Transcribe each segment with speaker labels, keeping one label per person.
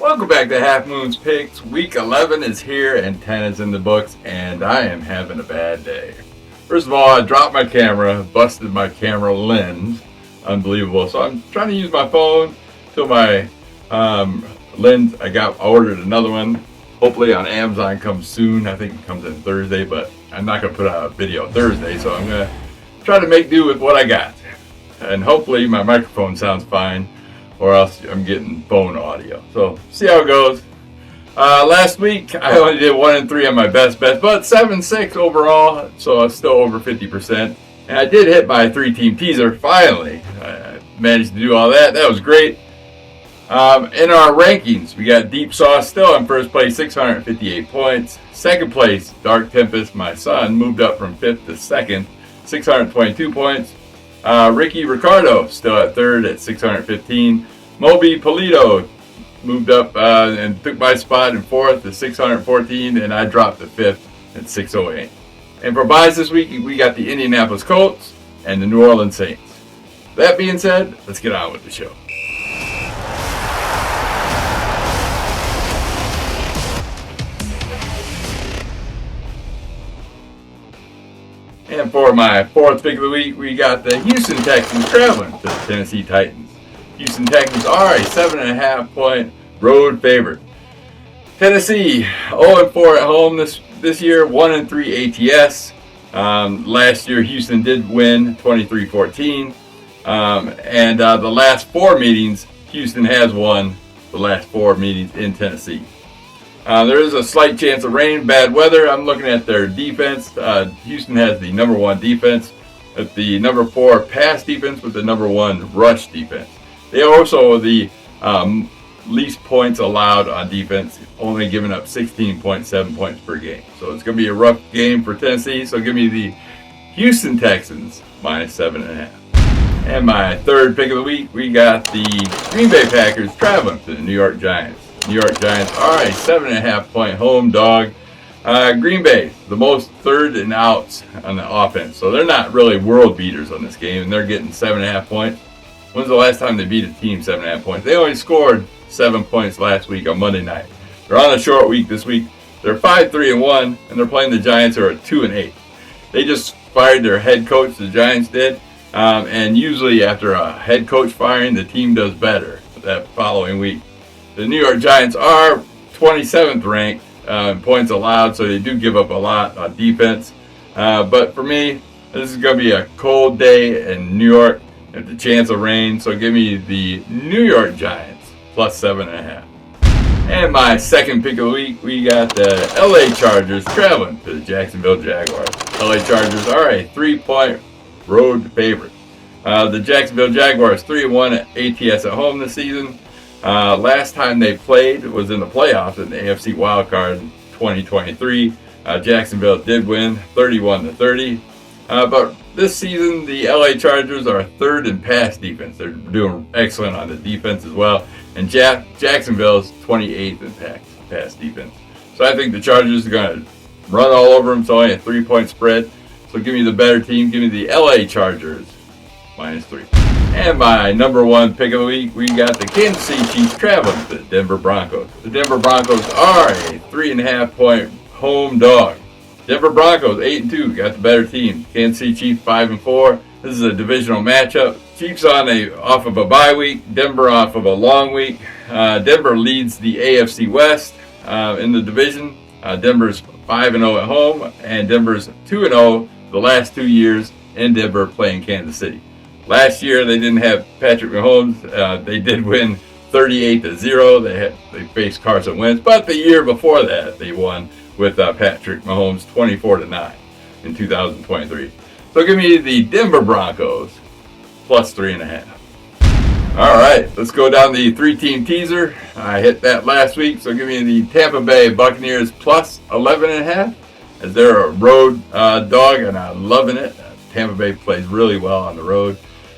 Speaker 1: Welcome back to HalfmoonsPicks. Week 11 is here and 10 is in the books, and I am having a bad day. First of all, I dropped my camera, busted my camera lens. Unbelievable. So I'm trying to use my phone till my lens. I ordered another one. Hopefully on Amazon comes soon. I think it comes in Thursday, but I'm not going to put out a video Thursday, so I'm going to try to make do with what I got. And hopefully my microphone sounds fine, or else I'm getting phone audio. So see how it goes. Last week I only did 1 and 3 on my best bets, but 7-6 overall, so I was still over 50%. And I did hit my 3-team teaser finally. I managed to do all that. That was great. In our rankings, we got Deep Sauce still in first place, 658 points. Second place, Dark Tempest, my son, moved up from 5th to 2nd, 622 points. Ricky Ricardo still at third at 615. Moby Polito moved up and took my spot in fourth at 614, and I dropped to fifth at 608. And for buys this week, we got the Indianapolis Colts and the New Orleans Saints. That being said, let's get on with the show. And for my fourth pick of the week, we got the Houston Texans traveling to the Tennessee Titans. Houston Texans are a 7.5 point road favorite. Tennessee 0-4 at home this year, 1 and 3 ATS. Last year, Houston did win 23-14. And the last 4 meetings, Houston has won the last 4 meetings in Tennessee. There is a slight chance of rain, bad weather. I'm looking at their defense. Houston has the number 1 defense, with the number 4 pass defense, with the number 1 rush defense. They are also the least points allowed on defense, only giving up 16.7 points per game. So it's going to be a rough game for Tennessee. So give me the Houston Texans minus 7.5. And my third pick of the week, we got the Green Bay Packers traveling to the New York Giants. New York Giants are a 7.5 point home dog. Green Bay, the most third and outs on the offense. So they're not really world beaters on this game, and they're getting 7.5 points. When's the last time they beat a team 7.5 points? They only scored 7 points last week on Monday night. They're on a short week this week. They're 5-3-1, and they're playing the Giants, who are 2-8. They just fired their head coach, the Giants did. And usually after a head coach firing, the team does better that following week. The New York Giants are 27th ranked in points allowed, so they do give up a lot on defense. But for me, this is going to be a cold day in New York with the chance of rain, so give me the New York Giants plus 7.5. And my second pick of the week, we got the LA Chargers traveling to the Jacksonville Jaguars. LA Chargers are a 3-point road favorite. The Jacksonville Jaguars 3-1 ATS at home this season. Last time they played was in the playoffs in the AFC wildcard 2023. Jacksonville did win 31-30. But this season, the LA Chargers are third in pass defense. They're doing excellent on the defense as well. And Jacksonville's 28th in pass defense. So I think the Chargers are going to run all over them. It's only a 3-point spread. So give me the better team. Give me the LA Chargers minus 3. And my number 1 pick of the week, we got the Kansas City Chiefs traveling to the Denver Broncos. The Denver Broncos are a 3.5 point home dog. Denver Broncos 8-2, got the better team. Kansas City Chiefs 5-4. This is a divisional matchup. Chiefs off of a bye week. Denver off of a long week. Denver leads the AFC West in the division. Denver's 5-0 at home, and Denver's 2-0 the last 2 years in Denver playing Kansas City. Last year they didn't have Patrick Mahomes. They did win 38-0. They faced Carson Wentz, but the year before that they won with Patrick Mahomes 24-9 in 2023. So give me the Denver Broncos plus 3.5. All right, let's go down the 3-team teaser. I hit that last week, so give me the Tampa Bay Buccaneers plus 11.5, as they're a road dog, and I'm loving it. Tampa Bay plays really well on the road.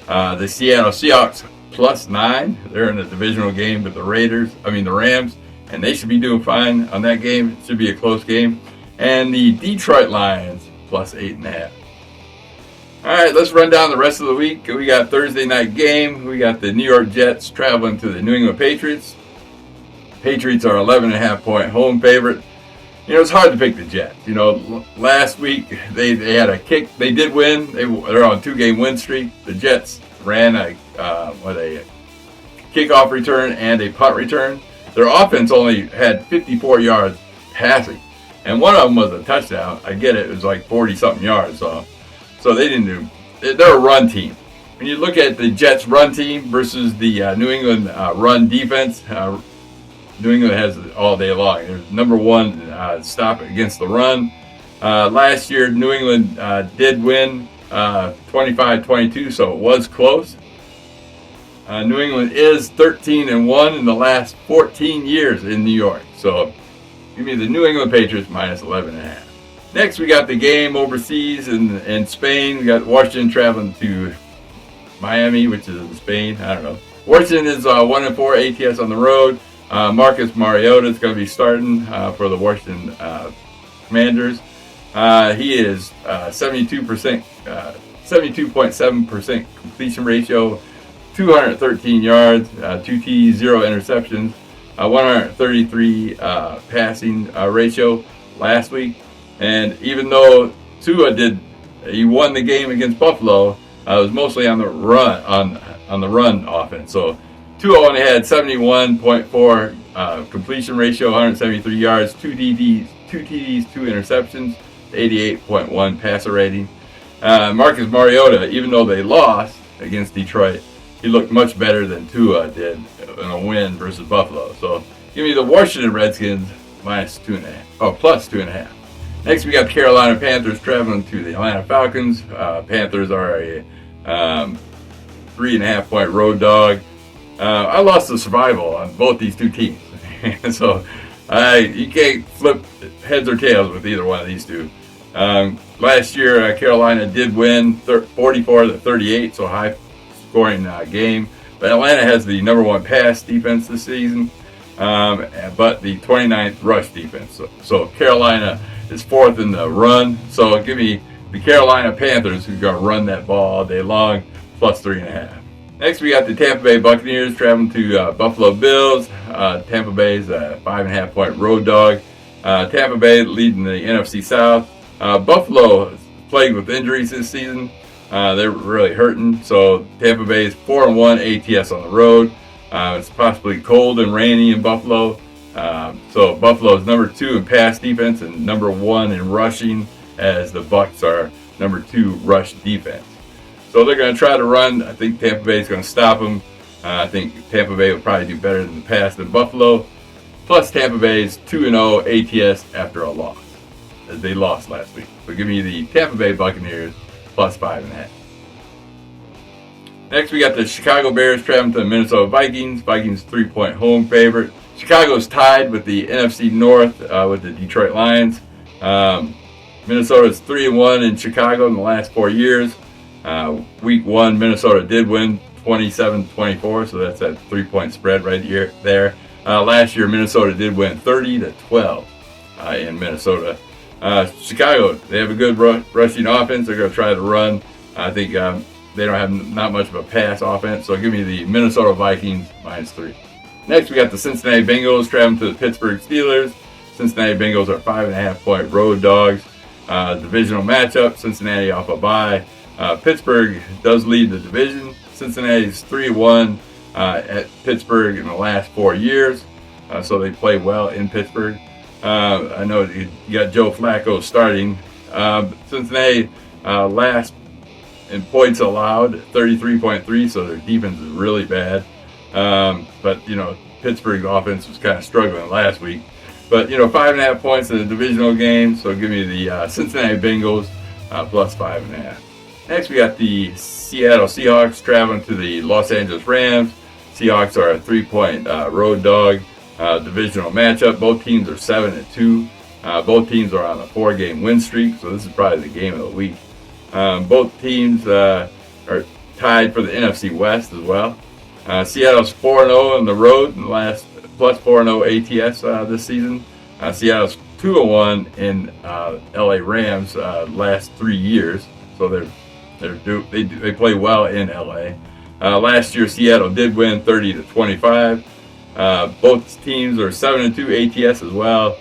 Speaker 1: The Seattle Seahawks plus 9. They're in a divisional game with the Rams, and they should be doing fine on that game. It should be a close game. And the Detroit Lions plus 8.5. All right, let's run down the rest of the week. We got Thursday night game. We got the New York Jets traveling to the New England Patriots. Patriots are 11.5-point home favorite. It's hard to pick the Jets. Last week they had a kick. They did win. They're on a 2-game win streak. The Jets ran a kickoff return and a punt return. Their offense only had 54 yards passing, and one of them was a touchdown. I get it. It was like 40-something yards. So they didn't do. They're a run team. When you look at the Jets run team versus the New England run defense, New England has it all day long. They're number one stop against the run. Last year, New England did win 25-22, so it was close. New England is 13-1 in the last 14 years in New York. So give me the New England Patriots minus 11.5. Next, we got the game overseas in Spain. We got Washington traveling to Miami, which is in Spain. I don't know. Washington is 1-4 ATS on the road. Marcus Mariota is going to be starting for the Washington Commanders. He is 72.7% completion ratio, 213 yards, 2 TDs, 0 interceptions, 133 passing ratio last week. And even though Tua he won the game against Buffalo, it was mostly on the run on the run offense. So Tua only had 71.4 completion ratio, 173 yards, 2 TDs, 2 interceptions, 88.1 passer rating. Marcus Mariota, even though they lost against Detroit, he looked much better than Tua did in a win versus Buffalo. So give me the Washington Redskins plus 2.5. Next, we got the Carolina Panthers traveling to the Atlanta Falcons. Panthers are a 3.5-point road dog. I lost the survival on both these two teams. So you can't flip heads or tails with either one of these two. Last year, Carolina did win 44-38, so high-scoring game. But Atlanta has the number one pass defense this season, but the 29th rush defense. So Carolina is fourth in the run. So give me the Carolina Panthers, who's going to run that ball all day long, plus 3.5. Next, we got the Tampa Bay Buccaneers traveling to Buffalo Bills. Tampa Bay's a 5.5-point road dog. Tampa Bay leading the NFC South. Buffalo is plagued with injuries this season. They're really hurting. So Tampa Bay is 4-1 ATS on the road. It's possibly cold and rainy in Buffalo. So Buffalo is number 2 in pass defense and number 1 in rushing, as the Bucs are number 2 rush defense. So they're going to try to run. I think Tampa Bay is going to stop them. I think Tampa Bay will probably do better than the pass than Buffalo. Plus Tampa Bay's 2-0 ATS after a loss, as they lost last week. So give me the Tampa Bay Buccaneers plus 5.5. Next, we got the Chicago Bears traveling to the Minnesota Vikings. Vikings 3-point home favorite. Chicago's tied with the NFC North with the Detroit Lions. Minnesota's 3-1 in Chicago in the last 4 years. Week 1, Minnesota did win 27-24, so that's that 3-point spread right here there. Last year, Minnesota did win 30-12 in Minnesota. Chicago, they have a good rushing offense. They're going to try to run. I think they don't have not much of a pass offense, so give me the Minnesota Vikings -3. Next, we got the Cincinnati Bengals traveling to the Pittsburgh Steelers. Cincinnati Bengals are 5.5-point road dogs. Divisional matchup, Cincinnati off a bye. Pittsburgh does lead the division. Cincinnati's 3-1 at Pittsburgh in the last 4 years, so they play well in Pittsburgh. I know you got Joe Flacco starting. Cincinnati last in points allowed, 33.3, so their defense is really bad. But Pittsburgh's offense was kind of struggling last week. But 5.5 points in a divisional game, so give me the Cincinnati Bengals plus 5.5. Next, we got the Seattle Seahawks traveling to the Los Angeles Rams. Seahawks are a 3-point road dog. Divisional matchup. Both teams are 7-2. Both teams are on a 4-game win streak, so this is probably the game of the week. Both teams are tied for the NFC West as well. Seattle's 4-0 on the road in the last, plus 4-0 ATS this season. Seattle's 2-1 in LA Rams last 3 years, so they play well in LA. Last year, Seattle did win 30-25. Both teams are 7-2 ATS as well.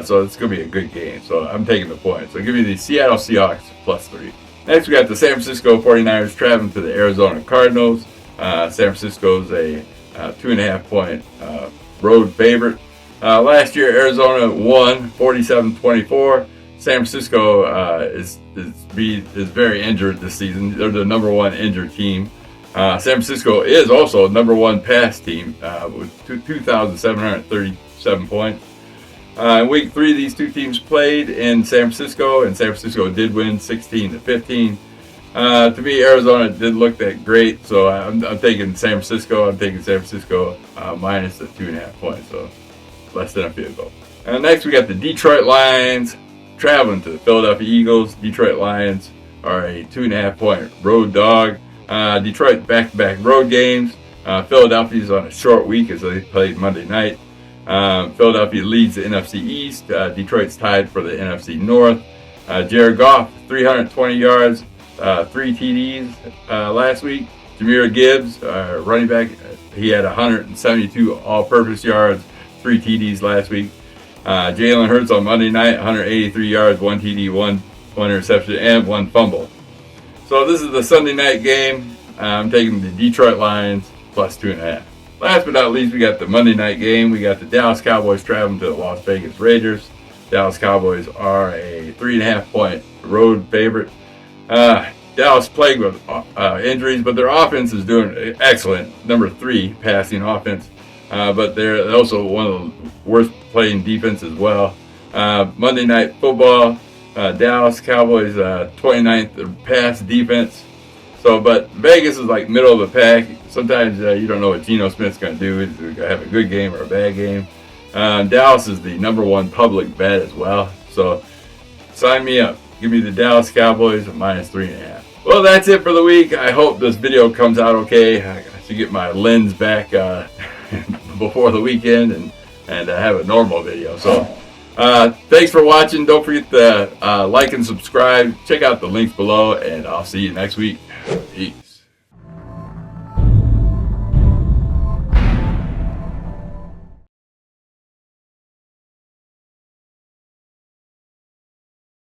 Speaker 1: So it's going to be a good game. So I'm taking the points. So give me the Seattle Seahawks +3. Next, we got the San Francisco 49ers traveling to the Arizona Cardinals. San Francisco's a 2.5-point road favorite. Last year, Arizona won 47-24. San Francisco is very injured this season. They're the number one injured team. San Francisco is also number one pass team with 2,737 points. In week 3, these two teams played in San Francisco, and San Francisco did win 16-15. To me, Arizona didn't look that great, so I'm taking San Francisco. I'm taking San Francisco minus the 2.5 points, so less than a field goal. Next, we got the Detroit Lions traveling to the Philadelphia Eagles. Detroit Lions are a 2.5-point road dog. Detroit back-to-back road games. Philadelphia's on a short week as they played Monday night. Philadelphia leads the NFC East. Detroit's tied for the NFC North. Jared Goff, 320 yards, 3 TDs last week. Jahmyr Gibbs, running back, he had 172 all-purpose yards, 3 TDs last week. Jalen Hurts on Monday night, 183 yards, 1 TD, 1 interception, and 1 fumble. So this is the Sunday night game. I'm taking the Detroit Lions +2.5. Last but not least, we got the Monday night game. We got the Dallas Cowboys traveling to the Las Vegas Raiders. Dallas Cowboys are a 3.5-point road favorite. Dallas plagued with injuries, but their offense is doing excellent. Number 3 passing offense. But they're also one of the worst playing defense as well. Monday Night Football, Dallas Cowboys 29th pass defense. So, but Vegas is like middle of the pack. Sometimes you don't know what Geno Smith's going to do. He's going to have a good game or a bad game. Dallas is the number 1 public bet as well. So sign me up. Give me the Dallas Cowboys -3.5. Well, that's it for the week. I hope this video comes out okay. I should get my lens back before the weekend and have a normal video. So thanks for watching. Don't forget to like and subscribe. Check out the links below, and I'll see you next week. Peace.